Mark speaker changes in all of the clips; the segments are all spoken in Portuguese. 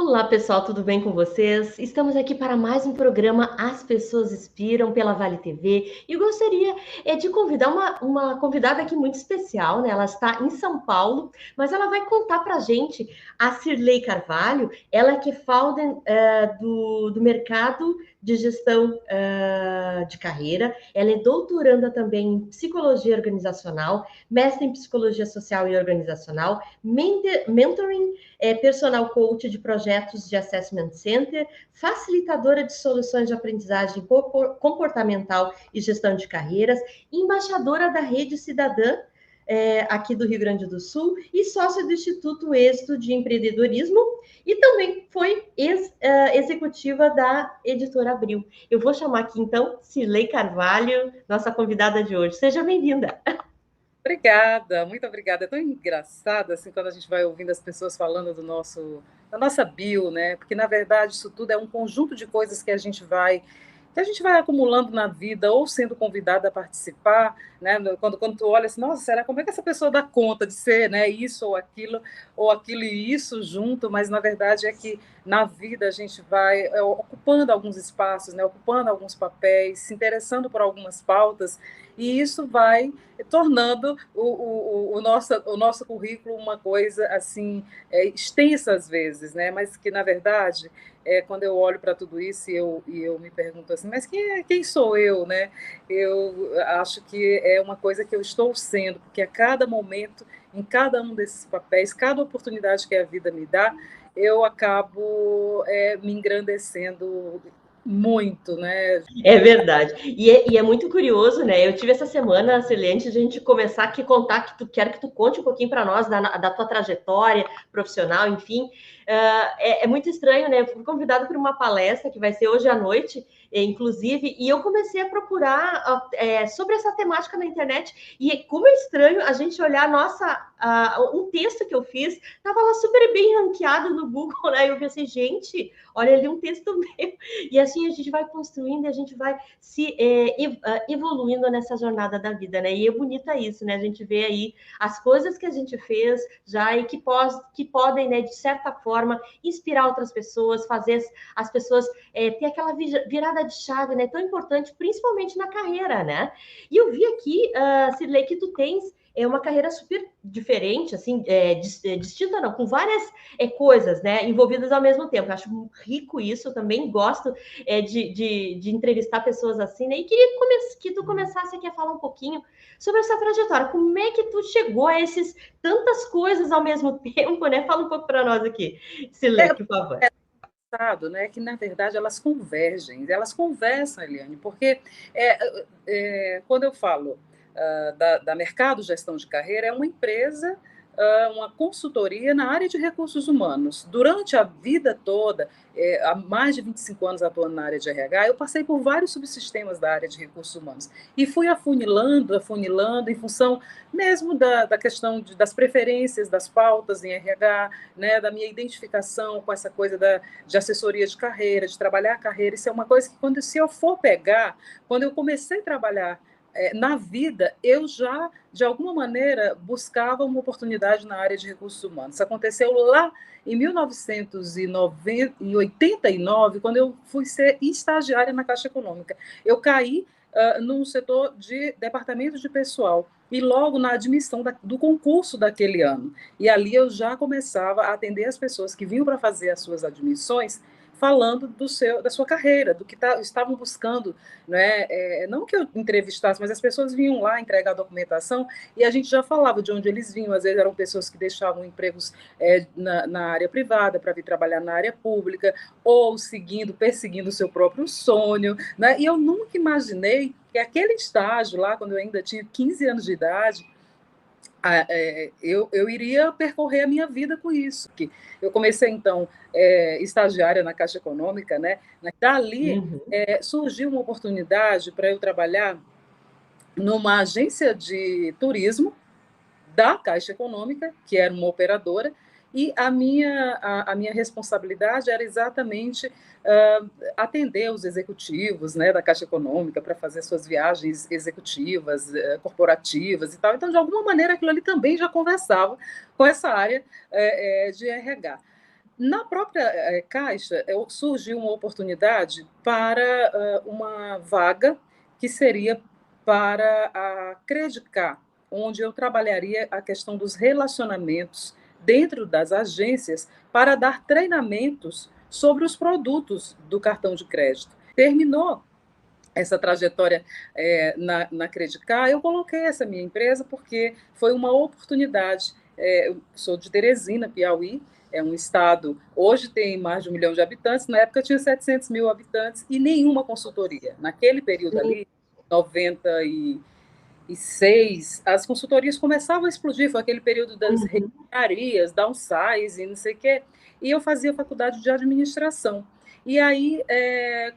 Speaker 1: Olá, pessoal, tudo bem com vocês? Estamos aqui para mais um programa As Pessoas Inspiram pela Vale TV e eu gostaria de convidar uma convidada aqui muito especial, né? Ela está em São Paulo, mas ela vai contar para a gente, a Cirlei Carvalho, ela que é founder do mercado de gestão de carreira, ela é doutoranda também em psicologia organizacional, mestre em psicologia social e organizacional, mentoring, personal coach de projetos de assessment center, facilitadora de soluções de aprendizagem comportamental e gestão de carreiras, embaixadora da Rede Cidadã, aqui do Rio Grande do Sul, e sócia do Instituto Êxito de Empreendedorismo, e também foi executiva da Editora Abril. Eu vou chamar aqui, então, Cirlei Carvalho, nossa convidada de hoje. Seja bem-vinda.
Speaker 2: Obrigada, muito obrigada. É tão engraçado assim quando a gente vai ouvindo as pessoas falando da nossa bio, né? Porque na verdade isso tudo é um conjunto de coisas que a gente vai acumulando na vida, ou sendo convidada a participar, né? Quando tu olha assim, nossa, será como é que essa pessoa dá conta de ser, né? Isso ou aquilo e isso junto, mas na verdade é que na vida a gente vai ocupando alguns espaços, né? Ocupando alguns papéis, se interessando por algumas pautas, e isso vai tornando o nosso currículo uma coisa assim extensa às vezes, né? Mas que na verdade quando eu olho para tudo isso e eu me pergunto assim, mas quem sou eu, né? Eu acho que é uma coisa que eu estou sendo, porque a cada momento, em cada um desses papéis, cada oportunidade que a vida me dá, eu acabo me engrandecendo muito, né?
Speaker 1: É verdade. E é muito curioso, né? Eu tive essa semana, Celeste, a gente começar aqui a contar quero que tu conte um pouquinho para nós da tua trajetória profissional, enfim. É muito estranho, né? Eu fui convidada para uma palestra que vai ser hoje à noite, inclusive, e eu comecei a procurar sobre essa temática na internet. E como é estranho a gente olhar, um texto que eu fiz, estava lá super bem ranqueado no Google, né? E eu pensei, gente, olha ali um texto meu. E assim a gente vai construindo e a gente vai se evoluindo nessa jornada da vida, né? E é bonita isso, né? A gente vê aí as coisas que a gente fez já e que podem, né, de certa forma, inspirar outras pessoas, fazer as pessoas ter aquela virada de chave, né? Tão importante, principalmente na carreira, né? E eu vi aqui, Cirlei, que tu tens uma carreira super diferente, assim, distinta não, com várias coisas, né, envolvidas ao mesmo tempo. Eu acho rico isso, eu também gosto de entrevistar pessoas assim, né? E queria que tu começasse aqui a falar um pouquinho sobre essa trajetória. Como é que tu chegou a esses tantas coisas ao mesmo tempo, né? Fala um pouco para nós aqui, Silê, por favor.
Speaker 2: Né, que na verdade elas convergem, elas conversam, Eliane, porque quando eu falo da Mercado Gestão de Carreira, é uma empresa, uma consultoria na área de recursos humanos. Durante a vida toda, há mais de 25 anos atuando na área de RH, eu passei por vários subsistemas da área de recursos humanos e fui afunilando, em função mesmo da questão das preferências, das pautas em RH, né, da minha identificação com essa coisa de assessoria de carreira, de trabalhar a carreira. Isso é uma coisa que, se eu for pegar, quando eu comecei a trabalhar na vida, eu já, de alguma maneira, buscava uma oportunidade na área de recursos humanos. Isso aconteceu lá em 1989, quando eu fui ser estagiária na Caixa Econômica. Eu caí num setor de departamento de pessoal e logo na admissão do concurso daquele ano. E ali eu já começava a atender as pessoas que vinham para fazer as suas admissões, falando da sua carreira, do que estavam buscando, né? Não que eu entrevistasse, mas as pessoas vinham lá entregar a documentação e a gente já falava de onde eles vinham. Às vezes eram pessoas que deixavam empregos na área privada para vir trabalhar na área pública, ou perseguindo o seu próprio sonho, né? E eu nunca imaginei que aquele estágio lá, quando eu ainda tinha 15 anos de idade, eu iria percorrer a minha vida com isso. Que eu comecei, então, estagiária na Caixa Econômica, né? Dali surgiu uma oportunidade para eu trabalhar numa agência de turismo da Caixa Econômica, que era uma operadora, e a minha responsabilidade era exatamente atender os executivos, né, da Caixa Econômica para fazer suas viagens executivas, corporativas e tal. Então, de alguma maneira, aquilo ali também já conversava com essa área de RH. Na própria Caixa, surgiu uma oportunidade para uma vaga que seria para a Credicar, onde eu trabalharia a questão dos relacionamentos dentro das agências para dar treinamentos sobre os produtos do cartão de crédito. Terminou essa trajetória na Credicar, eu coloquei essa minha empresa porque foi uma oportunidade. Eu sou de Teresina, Piauí, é um estado, hoje tem mais de 1 milhão de habitantes, na época tinha 700 mil habitantes e nenhuma consultoria. Naquele período ali, 96, as consultorias começavam a explodir, foi aquele período das reitarias, downsize, não sei o quê, e eu fazia faculdade de administração. E aí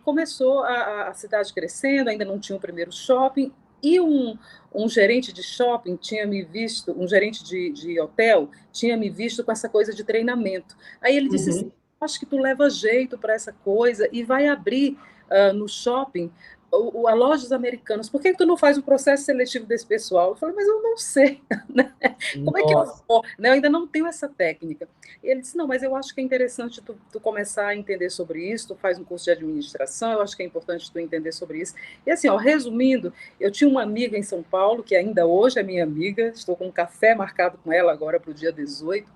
Speaker 2: começou a cidade crescendo, ainda não tinha o primeiro shopping, e um gerente de shopping tinha me visto, um gerente de hotel tinha me visto com essa coisa de treinamento. Aí ele disse assim, acho que tu leva jeito para essa coisa e vai abrir no shopping a lojas americanas, por que tu não faz o processo seletivo desse pessoal? Eu falei, mas eu não sei, né? Como é que eu vou? Né? Eu ainda não tenho essa técnica. E ele disse, não, mas eu acho que é interessante tu começar a entender sobre isso, tu faz um curso de administração, eu acho que é importante tu entender sobre isso. E assim, ó, resumindo, eu tinha uma amiga em São Paulo, que ainda hoje é minha amiga, estou com um café marcado com ela agora para o dia 18,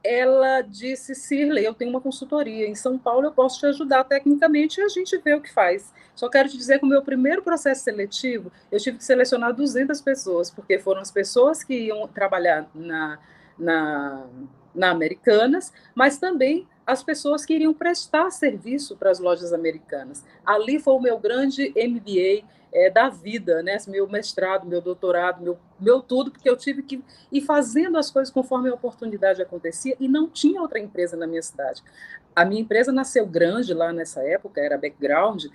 Speaker 2: ela disse, Cirlei, eu tenho uma consultoria em São Paulo, eu posso te ajudar tecnicamente e a gente vê o que faz. Só quero te dizer que o meu primeiro processo seletivo, eu tive que selecionar 200 pessoas, porque foram as pessoas que iam trabalhar na Americanas, mas também as pessoas que iriam prestar serviço para as lojas americanas. Ali foi o meu grande MBA da vida, né? Meu mestrado, meu doutorado, meu tudo, porque eu tive que ir fazendo as coisas conforme a oportunidade acontecia e não tinha outra empresa na minha cidade. A minha empresa nasceu grande lá nessa época, era background,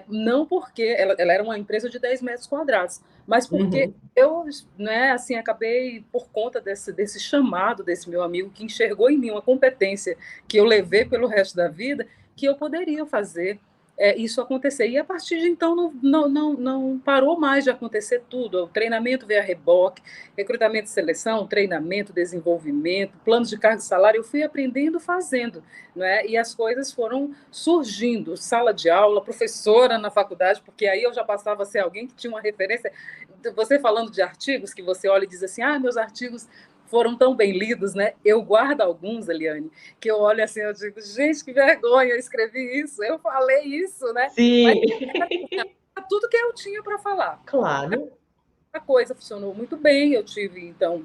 Speaker 2: não porque ela era uma empresa de 10 metros quadrados, mas porque eu, né, assim, acabei, por conta desse chamado desse meu amigo, que enxergou em mim uma competência que eu levei pelo resto da vida, que eu poderia fazer isso acontecer. E a partir de então não parou mais de acontecer tudo. O treinamento veio a reboque, recrutamento e seleção, treinamento, desenvolvimento, planos de cargo e salário, eu fui aprendendo fazendo, né? E as coisas foram surgindo, sala de aula, professora na faculdade, porque aí eu já passava a ser alguém que tinha uma referência. Você falando de artigos, que você olha e diz assim, meus artigos foram tão bem lidos, né? Eu guardo alguns, Eliane, que eu olho assim, eu digo, gente, que vergonha, eu escrevi isso, eu falei isso, né?
Speaker 1: Sim.
Speaker 2: Mas tudo que eu tinha para falar.
Speaker 1: Claro.
Speaker 2: A coisa funcionou muito bem, eu tive, então,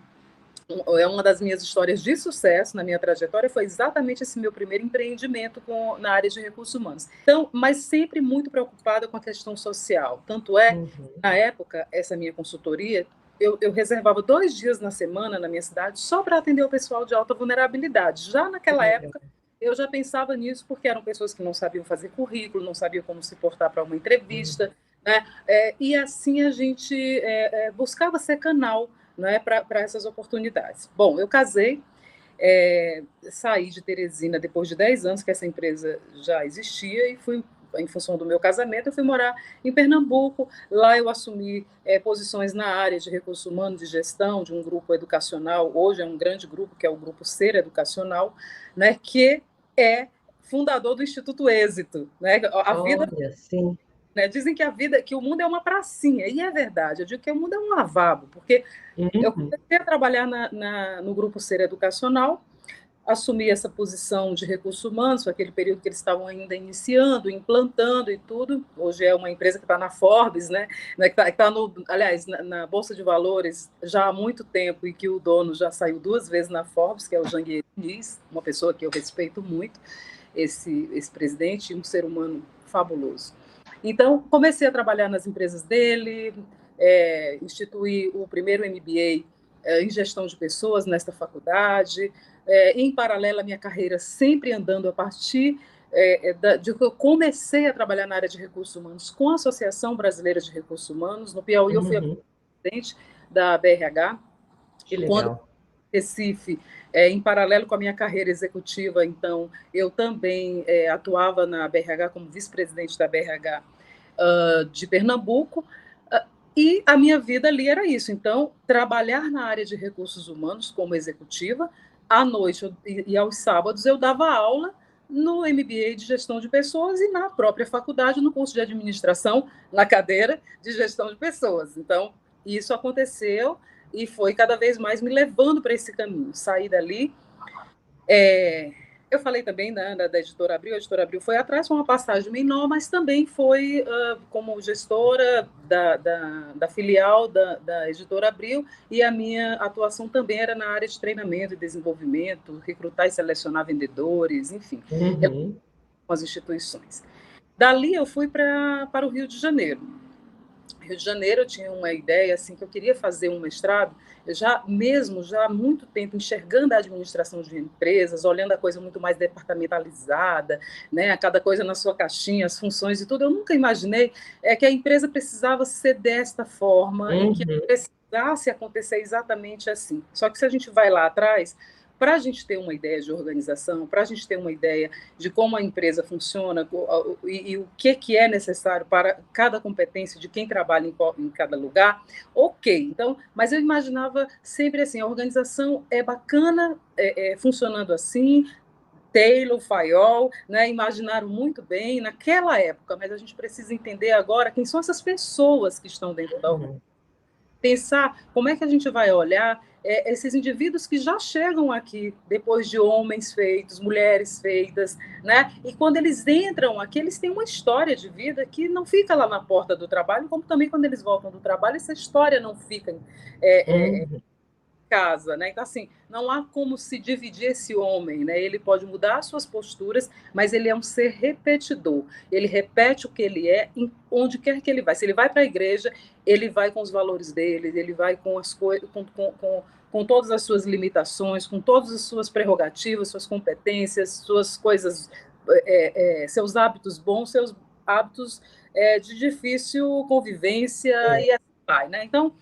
Speaker 2: uma das minhas histórias de sucesso na minha trajetória foi exatamente esse meu primeiro empreendimento na área de recursos humanos. Então, mas sempre muito preocupada com a questão social. Tanto na época, essa minha consultoria, eu reservava 2 dias na semana na minha cidade só para atender o pessoal de alta vulnerabilidade. Já naquela época, eu já pensava nisso porque eram pessoas que não sabiam fazer currículo, não sabiam como se portar para uma entrevista, né? E assim a gente buscava ser canal, né, para essas oportunidades. Bom, eu casei, saí de Teresina depois de 10 anos que essa empresa já existia e fui, em função do meu casamento, eu fui morar em Pernambuco. Lá eu assumi posições na área de recursos humanos e gestão de um grupo educacional, hoje é um grande grupo, que é o Grupo Ser Educacional, né, que é fundador do Instituto Êxito. Né?
Speaker 1: Olha, sim.
Speaker 2: Dizem que o mundo é uma pracinha, e é verdade. Eu digo que o mundo é um lavabo, porque eu comecei a trabalhar no Grupo Ser Educacional, assumi essa posição de recursos humanos, foi aquele período que eles estavam ainda iniciando, implantando e tudo. Hoje é uma empresa que está na Forbes, né? Que está aliás, na Bolsa de Valores já há muito tempo, e que o dono já saiu 2 vezes na Forbes, que é o Janguier Diniz, uma pessoa que eu respeito muito, esse presidente, um ser humano fabuloso. Então, comecei a trabalhar nas empresas dele, instituí o primeiro MBA em gestão de pessoas nesta faculdade. Em paralelo à minha carreira, sempre andando a partir de que eu comecei a trabalhar na área de recursos humanos com a Associação Brasileira de Recursos Humanos. No Piauí, eu fui a presidente da BRH.
Speaker 1: Que legal.
Speaker 2: Recife, em paralelo com a minha carreira executiva, então, eu também atuava na BRH como vice-presidente da BRH de Pernambuco, e a minha vida ali era isso. Então, trabalhar na área de recursos humanos como executiva, À noite e aos sábados eu dava aula no MBA de Gestão de Pessoas e na própria faculdade, no curso de Administração, na cadeira de Gestão de Pessoas. Então, isso aconteceu e foi cada vez mais me levando para esse caminho. Saí dali. Eu falei também, né, da Editora Abril. A Editora Abril foi atrás, foi uma passagem menor, mas também foi como gestora da filial da Editora Abril, e a minha atuação também era na área de treinamento e desenvolvimento, recrutar e selecionar vendedores, enfim, com as instituições. Dali eu fui para o Rio de Janeiro. Rio de Janeiro, eu tinha uma ideia assim que eu queria fazer um mestrado, eu já há muito tempo enxergando a administração de empresas, olhando a coisa muito mais departamentalizada, né, cada coisa na sua caixinha, as funções e tudo. Eu nunca imaginei que a empresa precisava ser desta forma e que precisasse acontecer exatamente assim. Só que se a gente vai lá atrás, para a gente ter uma ideia de organização, para a gente ter uma ideia de como a empresa funciona e o que é necessário para cada competência de quem trabalha em cada lugar, ok. Então, mas eu imaginava sempre assim, a organização é bacana funcionando assim, Taylor, Fayol, né, imaginaram muito bem naquela época, mas a gente precisa entender agora quem são essas pessoas que estão dentro da organização. Pensar como é que a gente vai olhar esses indivíduos que já chegam aqui depois de homens feitos, mulheres feitas, né? E quando eles entram aqui, eles têm uma história de vida que não fica lá na porta do trabalho, como também quando eles voltam do trabalho, essa história não fica casa, né? Então, assim, não há como se dividir esse homem, né? Ele pode mudar suas posturas, mas ele é um ser repetidor. Ele repete o que ele é, onde quer que ele vai. Se ele vai para a igreja, ele vai com os valores dele, ele vai com as coisas, com todas as suas limitações, com todas as suas prerrogativas, suas competências, suas coisas, seus hábitos bons, seus hábitos de difícil convivência e assim vai, né? Então,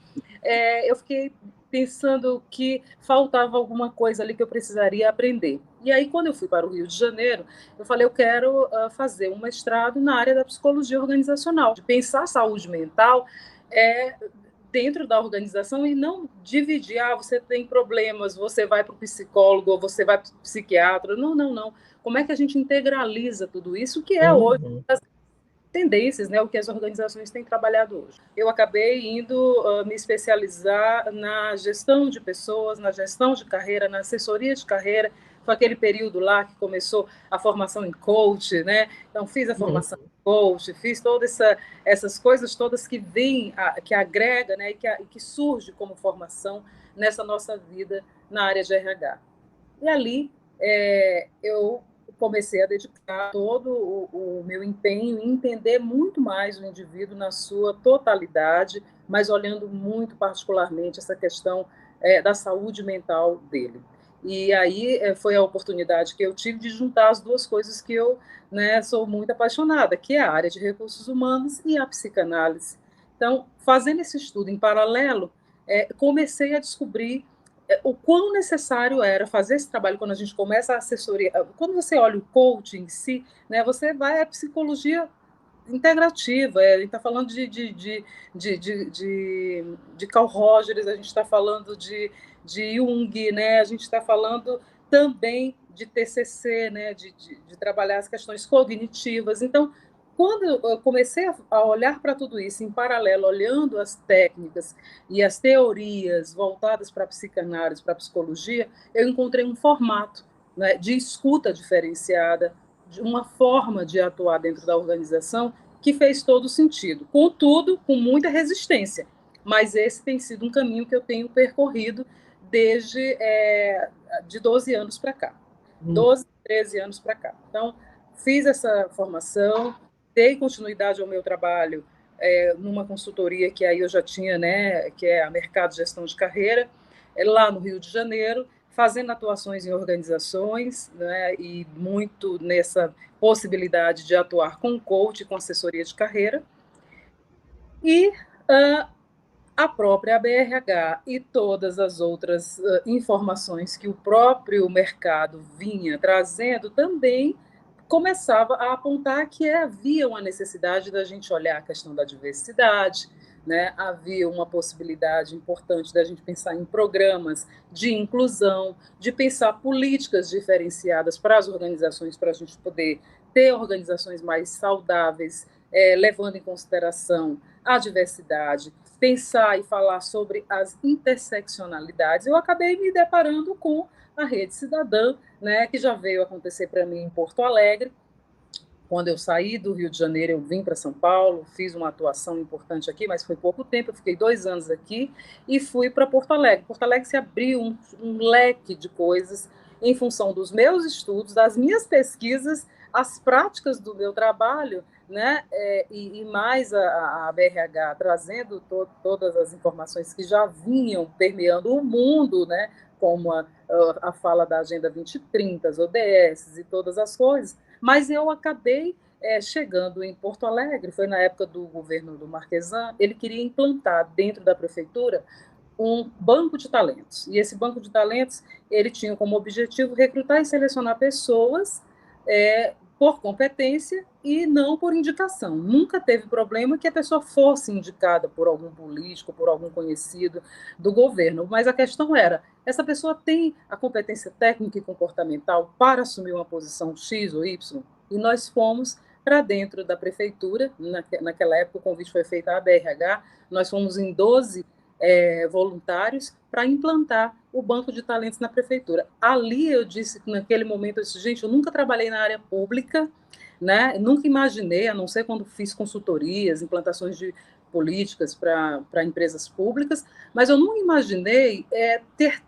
Speaker 2: eu fiquei pensando que faltava alguma coisa ali que eu precisaria aprender. E aí, quando eu fui para o Rio de Janeiro, eu falei, eu quero fazer um mestrado na área da psicologia organizacional, de pensar a saúde mental dentro da organização e não dividir, você tem problemas, você vai para o psicólogo, ou você vai para o psiquiatra. Não, não, não. Como é que a gente integraliza tudo isso, que é hoje tendências, né, o que as organizações têm trabalhado hoje. Eu acabei indo me especializar na gestão de pessoas, na gestão de carreira, na assessoria de carreira. Foi aquele período lá que começou a formação em coach, né? Então, fiz a formação em coach, fiz todas essas coisas todas que vêm, que agrega, né, e que surge como formação nessa nossa vida na área de RH. E ali eu comecei a dedicar todo o meu empenho em entender muito mais o indivíduo na sua totalidade, mas olhando muito particularmente essa questão da saúde mental dele. E aí foi a oportunidade que eu tive de juntar as duas coisas que eu, né, sou muito apaixonada, que é a área de recursos humanos e a psicanálise. Então, fazendo esse estudo em paralelo, comecei a descobrir o quão necessário era fazer esse trabalho quando a gente começa a assessoria. Quando você olha o coaching em si, né, você vai à psicologia integrativa. A gente está falando de Carl Rogers, a gente está falando de Jung, né, a gente está falando também de TCC, né, de trabalhar as questões cognitivas. Então, quando eu comecei a olhar para tudo isso em paralelo, olhando as técnicas e as teorias voltadas para a psicanálise, para a psicologia, eu encontrei um formato, né, de escuta diferenciada, de uma forma de atuar dentro da organização que fez todo sentido. Contudo, com muita resistência. Mas esse tem sido um caminho que eu tenho percorrido desde de 12 anos para cá. 12, 13 anos para cá. Então, fiz essa formação, dei continuidade ao meu trabalho numa consultoria que aí eu já tinha, né, que é a Mercado de Gestão de Carreira, lá no Rio de Janeiro, fazendo atuações em organizações, né, e muito nessa possibilidade de atuar com coach, com assessoria de carreira. E a própria BRH e todas as outras informações que o próprio mercado vinha trazendo também começava a apontar que havia uma necessidade da gente olhar a questão da diversidade, né, havia uma possibilidade importante da gente pensar em programas de inclusão, de pensar políticas diferenciadas para as organizações, para a gente poder ter organizações mais saudáveis, levando em consideração a diversidade, pensar e falar sobre as interseccionalidades. Eu acabei me deparando com a Rede Cidadã, né, que já veio acontecer para mim em Porto Alegre. Quando eu saí do Rio de Janeiro, eu vim para São Paulo, fiz uma atuação importante aqui, mas foi pouco tempo, eu fiquei 2 anos aqui e fui para Porto Alegre. Porto Alegre se abriu um leque de coisas em função dos meus estudos, das minhas pesquisas, as práticas do meu trabalho, né? E mais a BRH trazendo todas as informações que já vinham permeando o mundo, né? Como a fala da Agenda 2030, as ODS e todas as coisas, mas eu acabei chegando em Porto Alegre, foi na época do governo do Marquesan, ele queria implantar dentro da prefeitura um banco de talentos, e esse banco de talentos, ele tinha como objetivo recrutar e selecionar pessoas por competência e não por indicação. Nunca teve problema que a pessoa fosse indicada por algum político, por algum conhecido do governo, mas a questão era, essa pessoa tem a competência técnica e comportamental para assumir uma posição X ou Y? E nós fomos para dentro da prefeitura, naquela época o convite foi feito à BRH, nós fomos em 12 voluntários para implantar o banco de talentos na prefeitura. Ali eu disse, naquele momento, eu disse, gente, eu nunca trabalhei na área pública, né? Nunca imaginei, a não ser quando fiz consultorias, implantações de políticas para empresas públicas, mas eu nunca imaginei ter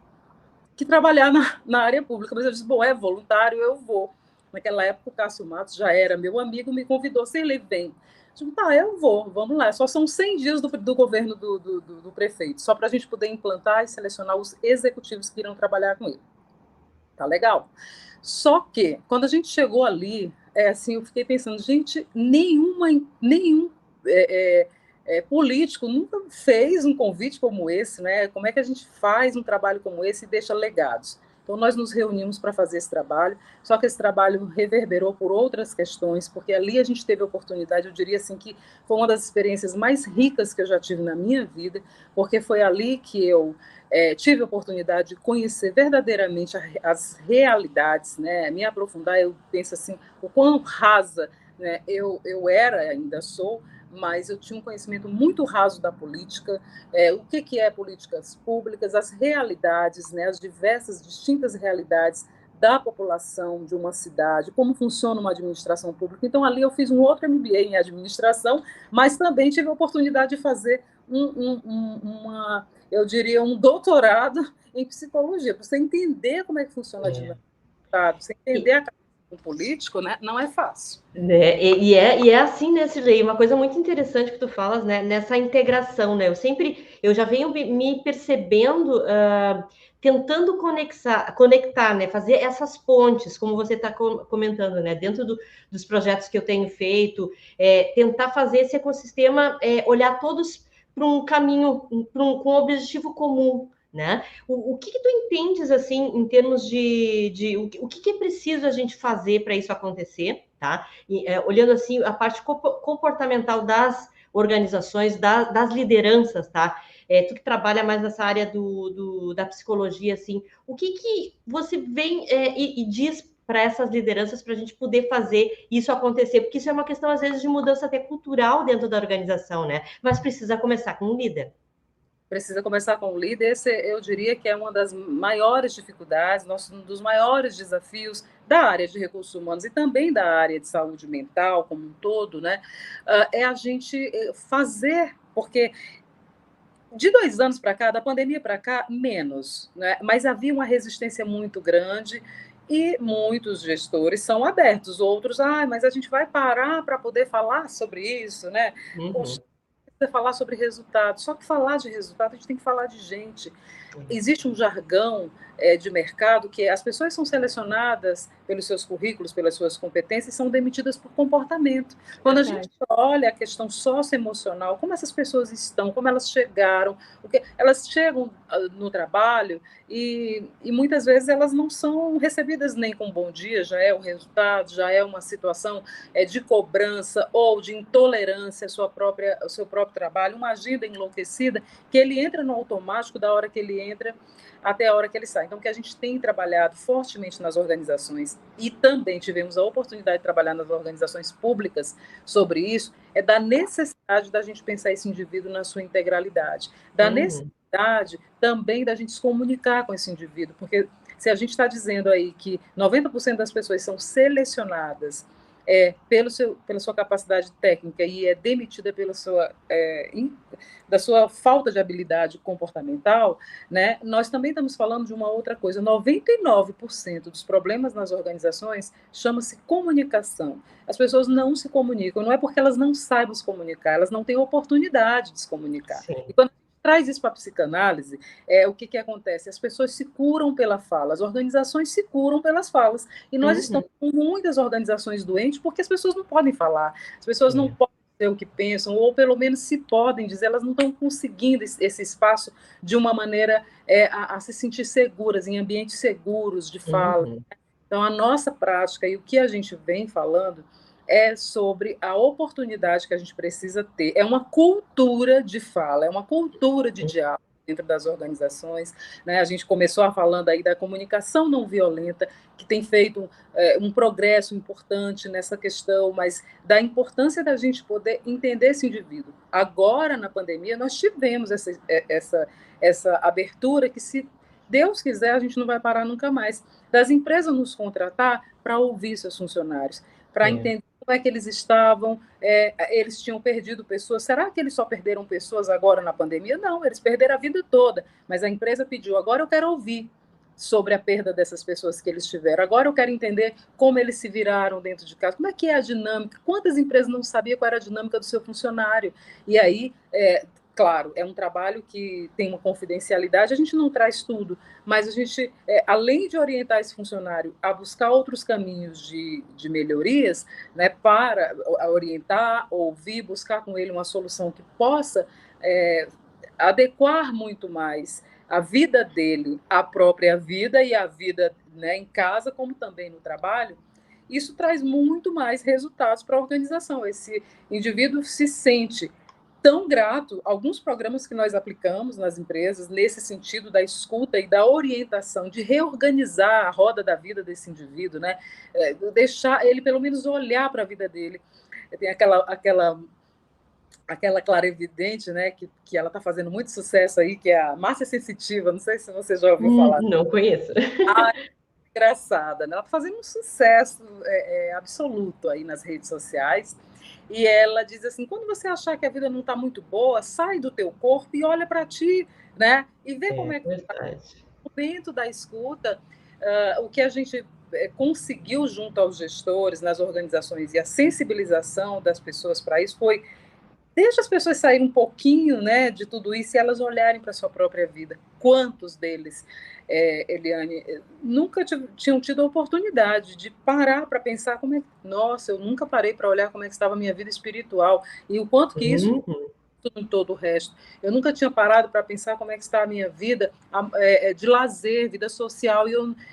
Speaker 2: que trabalhar na área pública. Mas eu disse, bom, é voluntário, eu vou. Naquela época, o Cássio Matos já era meu amigo, me convidou, se ele vem. Digo, tá, eu vou, vamos lá. Só são 100 dias do governo do prefeito, só para a gente poder implantar e selecionar os executivos que irão trabalhar com ele. Tá legal. Só que, quando a gente chegou ali, assim, eu fiquei pensando, gente, nenhum político nunca fez um convite como esse, né? Como é que a gente faz um trabalho como esse e deixa legados? Então, nós nos reunimos para fazer esse trabalho, só que esse trabalho reverberou por outras questões, porque ali a gente teve a oportunidade, eu diria assim, que foi uma das experiências mais ricas que eu já tive na minha vida, porque foi ali que eu tive a oportunidade de conhecer verdadeiramente as realidades, né? Me aprofundar, eu penso assim, o quão rasa, né, eu era, ainda sou, mas eu tinha um conhecimento muito raso da política, o que é políticas públicas, as realidades, né, as diversas, distintas realidades da população de uma cidade, como funciona uma administração pública. Então, ali eu fiz um outro MBA em administração, mas também tive a oportunidade de fazer eu diria, um doutorado em psicologia, para você entender como é que funciona a dinâmica do Estado, você entender a do político, né? Não é fácil.
Speaker 1: E é assim, né, Cirlei? Uma coisa muito interessante que tu falas, né, nessa integração, né? Eu já venho me percebendo, tentando conectar, né, fazer essas pontes, como você está comentando, né, dentro dos projetos que eu tenho feito, tentar fazer esse ecossistema, olhar todos para um caminho, com um objetivo comum, né? O que tu entendes, assim, em termos o que é preciso a gente fazer para isso acontecer, tá? E, olhando, assim, a parte comportamental das organizações, das lideranças, tá? Tu que trabalha mais nessa área da psicologia, assim, o que você vem e diz para essas lideranças para a gente poder fazer isso acontecer? Porque isso é uma questão, às vezes, de mudança até cultural dentro da organização, né? Mas precisa começar com o líder.
Speaker 2: Precisa começar com o líder. Esse, eu diria que é uma das maiores dificuldades, um dos maiores desafios da área de recursos humanos e também da área de saúde mental como um todo, né? É a gente fazer, porque de 2 anos para cá, da pandemia para cá, menos, né? Mas havia uma resistência muito grande e muitos gestores são abertos, outros, mas a gente vai parar para poder falar sobre isso, né?
Speaker 1: Uhum.
Speaker 2: Poxa, falar sobre resultado, só que falar de resultado a gente tem que falar de gente. Existe um jargão de mercado, que as pessoas são selecionadas pelos seus currículos, pelas suas competências, e são demitidas por comportamento. Quando a gente olha a questão socioemocional, como essas pessoas estão, como elas chegaram, porque elas chegam no trabalho e muitas vezes elas não são recebidas nem com bom dia, já é o resultado, já é uma situação de cobrança ou de intolerância ao seu próprio trabalho, uma agenda enlouquecida, que ele entra no automático da hora que ele entra até a hora que ele sai. Então, o que a gente tem trabalhado fortemente nas organizações, e também tivemos a oportunidade de trabalhar nas organizações públicas sobre isso, é da necessidade da gente pensar esse indivíduo na sua integralidade, da necessidade também da gente se comunicar com esse indivíduo, porque se a gente está dizendo aí que 90% das pessoas são selecionadas pela sua capacidade técnica e é demitida da sua falta de habilidade comportamental, né? Nós também estamos falando de uma outra coisa. 99% dos problemas nas organizações chama-se comunicação. As pessoas não se comunicam, não é porque elas não saibam se comunicar, elas não têm oportunidade de se comunicar.
Speaker 1: Sim.
Speaker 2: E quando traz isso para a psicanálise, o que acontece? As pessoas se curam pela fala, as organizações se curam pelas falas. E nós estamos com muitas organizações doentes porque as pessoas não podem falar, as pessoas não podem dizer o que pensam, ou pelo menos se podem dizer, elas não estão conseguindo esse espaço de uma maneira a se sentir seguras, em ambientes seguros de fala. Então, a nossa prática e o que a gente vem falando é sobre a oportunidade que a gente precisa ter. É uma cultura de fala, é uma cultura de diálogo dentro das organizações, né? A gente começou falando aí da comunicação não violenta, que tem feito um progresso importante nessa questão, mas da importância da gente poder entender esse indivíduo. Agora, na pandemia, nós tivemos essa abertura que, se Deus quiser, a gente não vai parar nunca mais, das empresas nos contratar para ouvir seus funcionários, para entender como é que eles estavam, eles tinham perdido pessoas. Será que eles só perderam pessoas agora na pandemia? Não, eles perderam a vida toda, mas a empresa pediu, agora eu quero ouvir sobre a perda dessas pessoas que eles tiveram. Agora eu quero entender como eles se viraram dentro de casa, como é que é a dinâmica, quantas empresas não sabiam qual era a dinâmica do seu funcionário. E aí, claro, é um trabalho que tem uma confidencialidade, a gente não traz tudo, mas a gente, além de orientar esse funcionário a buscar outros caminhos de melhorias, né, para orientar, ouvir, buscar com ele uma solução que possa adequar muito mais a vida dele à própria vida e a vida, né, em casa, como também no trabalho, isso traz muito mais resultados para a organização. Esse indivíduo se sente tão grato. Alguns programas que nós aplicamos nas empresas, nesse sentido da escuta e da orientação, de reorganizar a roda da vida desse indivíduo, né? Deixar ele, pelo menos, olhar para a vida dele. Tem aquela clarividente, né, que ela está fazendo muito sucesso aí, que é a Márcia Sensitiva, não sei se você já ouviu falar.
Speaker 1: Não conheço.
Speaker 2: Engraçada, né? Ela está fazendo um sucesso absoluto aí nas redes sociais, e ela diz assim, quando você achar que a vida não está muito boa, sai do teu corpo e olha para ti, né? E vê como é que está. No momento da escuta, o que a gente conseguiu junto aos gestores, nas organizações, e a sensibilização das pessoas para isso foi: deixa as pessoas saírem um pouquinho, né, de tudo isso e elas olharem para a sua própria vida. Quantos deles, Eliane, nunca tinham tido a oportunidade de parar para pensar como é que... Nossa, eu nunca parei para olhar como é que estava a minha vida espiritual e o quanto que isso... em todo o resto. Eu nunca tinha parado para pensar como é que está a minha vida de lazer, vida social, e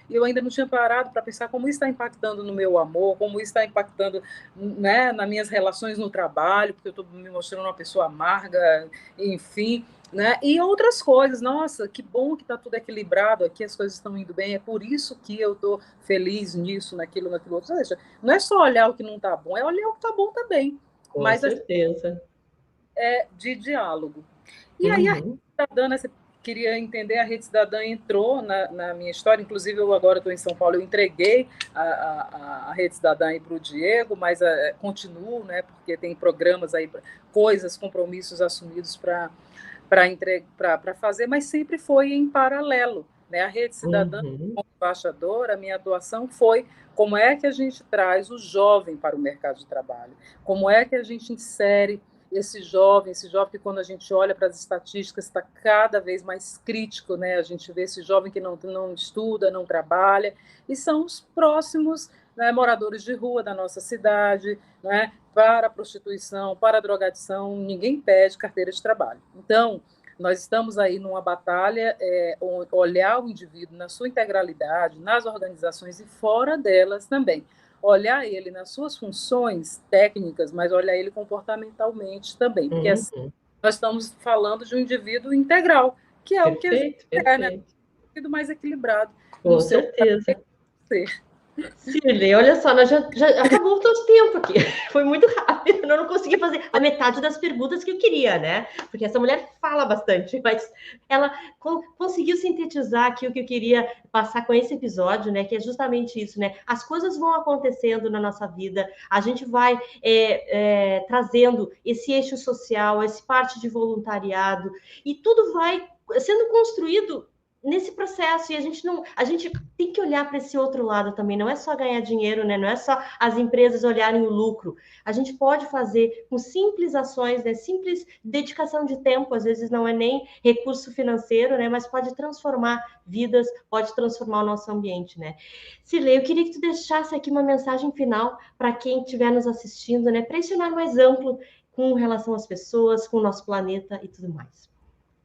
Speaker 2: eu ainda não tinha parado para pensar como isso está impactando no meu amor, como isso está impactando, né, nas minhas relações no trabalho, porque eu estou me mostrando uma pessoa amarga, enfim, né, e outras coisas. Nossa, que bom que está tudo equilibrado aqui, as coisas estão indo bem, é por isso que eu estou feliz nisso, naquilo outro. Ou seja, não é só olhar o que não está bom, é olhar o que está bom também.
Speaker 1: Com certeza.
Speaker 2: De diálogo. E aí a Rede Cidadã, você queria entender, a Rede Cidadã entrou na minha história, inclusive eu agora estou em São Paulo, eu entreguei a Rede Cidadã para o Diego, mas continuo, né, porque tem programas aí, coisas, compromissos assumidos para fazer, mas sempre foi em paralelo, né? A Rede Cidadã, como embaixadora, a minha atuação foi como é que a gente traz o jovem para o mercado de trabalho, como é que a gente insere. esse jovem que quando a gente olha para as estatísticas está cada vez mais crítico, né? A gente vê esse jovem que não estuda, não trabalha, e são os próximos, né, moradores de rua da nossa cidade, né, para a prostituição, para a drogadição, ninguém pede carteira de trabalho. Então, nós estamos aí numa batalha, olhar o indivíduo na sua integralidade, nas organizações e fora delas também. Olhar ele nas suas funções técnicas, mas olhar ele comportamentalmente também, porque assim, nós estamos falando de um indivíduo integral, que é o que a gente quer, né? Um indivíduo mais equilibrado.
Speaker 1: Com certeza. Cirlei, olha só, nós já acabou o nosso tempo aqui. Foi muito rápido, eu não consegui fazer a metade das perguntas que eu queria, né? Porque essa mulher fala bastante, mas ela conseguiu sintetizar aqui o que eu queria passar com esse episódio, né? Que é justamente isso, né? As coisas vão acontecendo na nossa vida, a gente vai trazendo esse eixo social, esse parte de voluntariado, e tudo vai sendo construído nesse processo, e a gente tem que olhar para esse outro lado também, não é só ganhar dinheiro, né? Não é só as empresas olharem o lucro. A gente pode fazer com simples ações, né? Simples dedicação de tempo, às vezes não é nem recurso financeiro, né? Mas pode transformar vidas, pode transformar o nosso ambiente, né? Cirlei, eu queria que tu deixasse aqui uma mensagem final para quem estiver nos assistindo, né? Para esse olhar mais amplo com relação às pessoas, com o nosso planeta e tudo mais.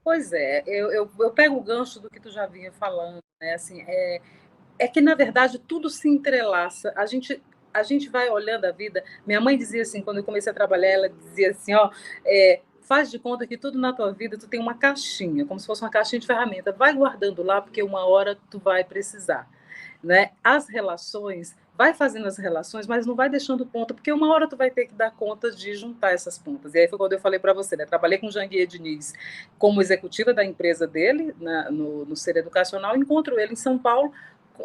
Speaker 2: Pois é, eu pego o gancho do que tu já vinha falando, né? Assim, que, na verdade, tudo se entrelaça. A gente vai olhando a vida. Minha mãe dizia assim, quando eu comecei a trabalhar, ela dizia assim, faz de conta que tudo na tua vida tu tem uma caixinha, como se fosse uma caixinha de ferramenta. Vai guardando lá, porque uma hora tu vai precisar. Né? As relações, vai fazendo as relações, mas não vai deixando ponta, porque uma hora tu vai ter que dar conta de juntar essas pontas. E aí foi quando eu falei para você, né? Trabalhei com o Janguier Diniz como executiva da empresa dele, no Ser Educacional, encontro ele em São Paulo,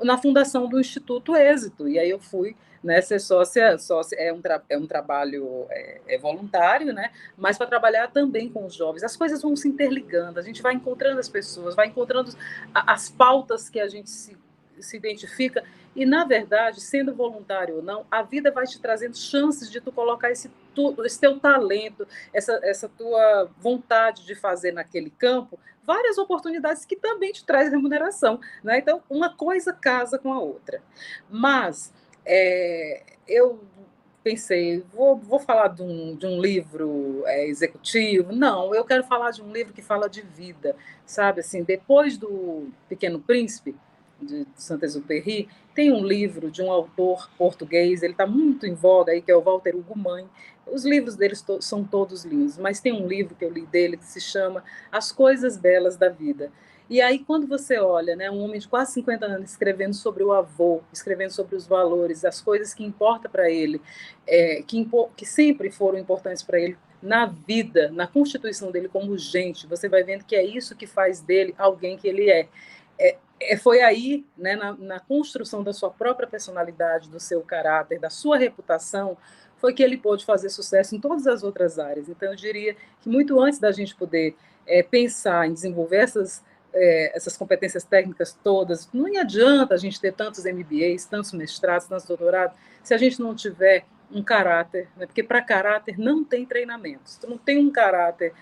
Speaker 2: na fundação do Instituto Êxito, e aí eu fui, né, ser sócia é um trabalho voluntário, né, mas para trabalhar também com os jovens. As coisas vão se interligando, a gente vai encontrando as pessoas, vai encontrando as pautas que a gente se identifica, e, na verdade, sendo voluntário ou não, a vida vai te trazendo chances de tu colocar esse teu talento, essa tua vontade de fazer naquele campo, várias oportunidades que também te trazem remuneração. Né? Então, uma coisa casa com a outra. Mas eu pensei, vou falar de um livro executivo? Não, eu quero falar de um livro que fala de vida, sabe? Assim, depois do Pequeno Príncipe, de Saint-Exupéry, tem um livro de um autor português, ele está muito em voga aí, que é o Walter Hugo Mãe. Os livros dele são todos lindos, mas tem um livro que eu li dele que se chama As Coisas Belas da Vida. E aí, quando você olha, né, um homem de quase 50 anos escrevendo sobre o avô, escrevendo sobre os valores, as coisas que importam para ele, que sempre foram importantes para ele na vida, na constituição dele como gente, você vai vendo que é isso que faz dele alguém que ele é. Foi aí, né, na construção da sua própria personalidade, do seu caráter, da sua reputação, foi que ele pôde fazer sucesso em todas as outras áreas. Então, eu diria que muito antes da gente poder pensar em desenvolver essas competências técnicas todas, não adianta a gente ter tantos MBAs, tantos mestrados, tantos doutorados, se a gente não tiver um caráter, né? Porque para caráter não tem treinamento. Se tu não tem um caráter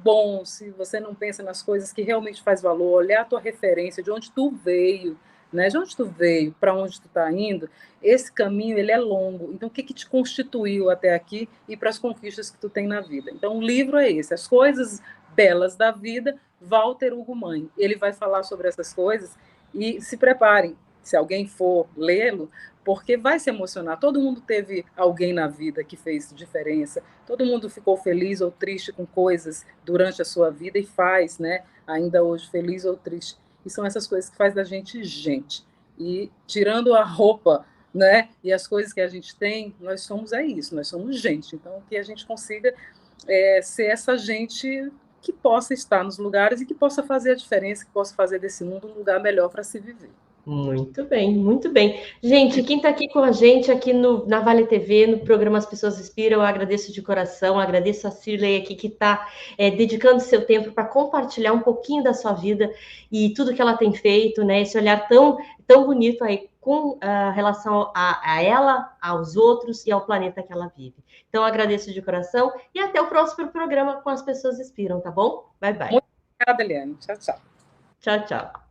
Speaker 2: bom, se você não pensa nas coisas que realmente faz valor, olhar a tua referência, de onde tu veio, né? De onde tu veio, para onde tu está indo, esse caminho ele é longo. Então, o que te constituiu até aqui e para as conquistas que tu tem na vida? Então, o livro é esse, As Coisas Belas da Vida, Walter Hugo Mãe. Ele vai falar sobre essas coisas e se preparem, se alguém for lê-lo, porque vai se emocionar. Todo mundo teve alguém na vida que fez diferença, todo mundo ficou feliz ou triste com coisas durante a sua vida e faz, né, ainda hoje, feliz ou triste. E são essas coisas que faz da gente gente. E tirando a roupa, né, e as coisas que a gente tem, nós somos isso, nós somos gente. Então, que a gente consiga ser essa gente que possa estar nos lugares e que possa fazer a diferença, que possa fazer desse mundo um lugar melhor para se viver.
Speaker 1: Muito bem, muito bem. Gente, quem está aqui com a gente, aqui na Vale TV, no programa As Pessoas Inspiram, eu agradeço de coração, agradeço a Cirlei aqui, que está dedicando seu tempo para compartilhar um pouquinho da sua vida e tudo que ela tem feito, né? Esse olhar tão tão bonito aí com relação a ela, aos outros e ao planeta que ela vive. Então, agradeço de coração e até o próximo programa com As Pessoas Inspiram, tá bom? Bye, bye.
Speaker 2: Muito obrigada, Eliane. Tchau, tchau.
Speaker 1: Tchau, tchau.